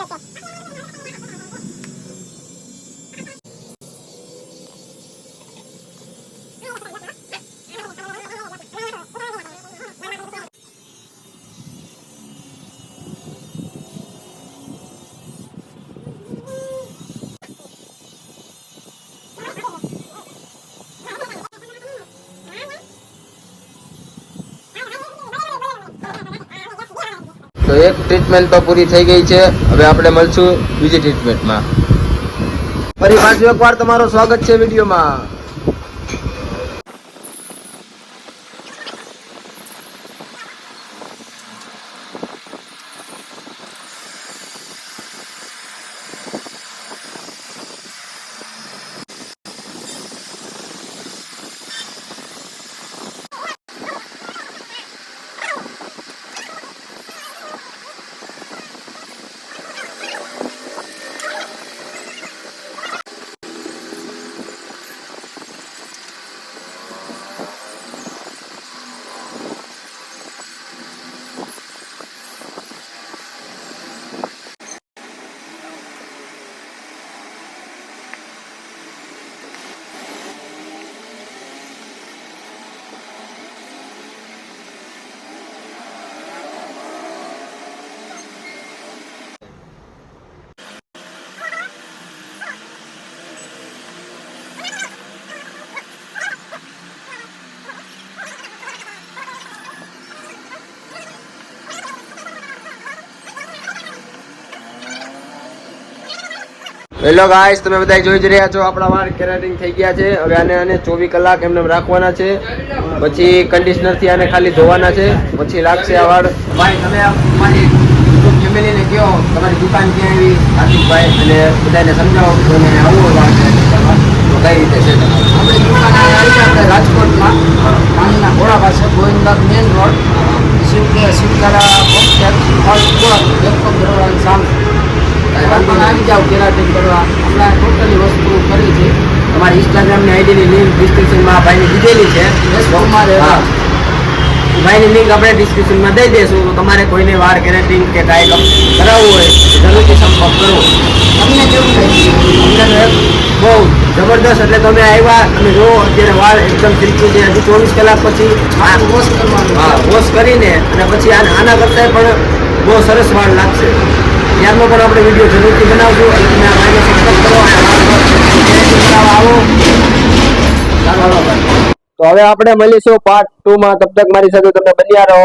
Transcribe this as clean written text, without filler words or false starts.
તો એક ટ્રીટમેન્ટ તો પૂરી થઈ ગઈ છે. હવે આપણે મળશું બીજી ટ્રીટમેન્ટમાં. ફરી પાછું એકવાર તમારું સ્વાગત છે વિડીયોમાં. હેલો ગાઈસ, તમે બધા જોઈ જ રહ્યા છો આપણા વાળ કેરાટિન થઈ ગયા છે. હવે આને 24 કલાક એમને રાખવાના છે. પછી કન્ડિશનર થી આને ખાલી ધોવાના છે. પછી લાગશે આ વાળ. ભાઈ તમે તમારી ફેમિલીને કહો તમારી દુકાન ક્યાં આવી હાર્દિકભાઈ, અને બધાને સમજાવો તો મને આવું વાળ કેરાટિન કરવા તો કઈ રીતે છે તમારું? આપણી દુકાન આવી છે રાજકોટમાં પાણીના ઘોડા પાસે ગોવિંદબાગ મેન રોડ શિવકરા સામે આવી જાઓ કેરાટિન કરવા. આપણે ટોટલી વસ્તુ કરી છે. તમારી ઇન્સ્ટાગ્રામની આઈડીની લિંક ડિસ્ક્રિપ્શનમાં ભાઈની દીધેલી છે. ભાઈની લિંક આપણે ડિસ્ક્રિપ્શનમાં દઈ દઈશું. તો તમારે કોઈને વાળ કેરાટિન કે કાંઈ કરાવવું હોય જરૂરથી સંપર્ક કરવો. તમને કેવું થાય? અમને બહુ જબરદસ્ત. એટલે તમે આવ્યા, તમે જો અત્યારે વાળ એકદમ સિલ્કી છે. હજી 24 કલાક પછી વોશ કરવાનું. હા, વોશ કરીને અને પછી આના કરતાં પણ બહુ સરસ વાળ લાગશે. ત્યારનો પણ આપણે વિડીયો જરૂરથી બનાવશું. અને તમે આ ભાઈને સબસ્ક્રાઈબ કરો અને આવો. ચાલો ભાઈ, તો હવે આપણે મળીશું પાર્ટ 2 માં. તબ તક મારી સાથે તમે બન્યા રહો.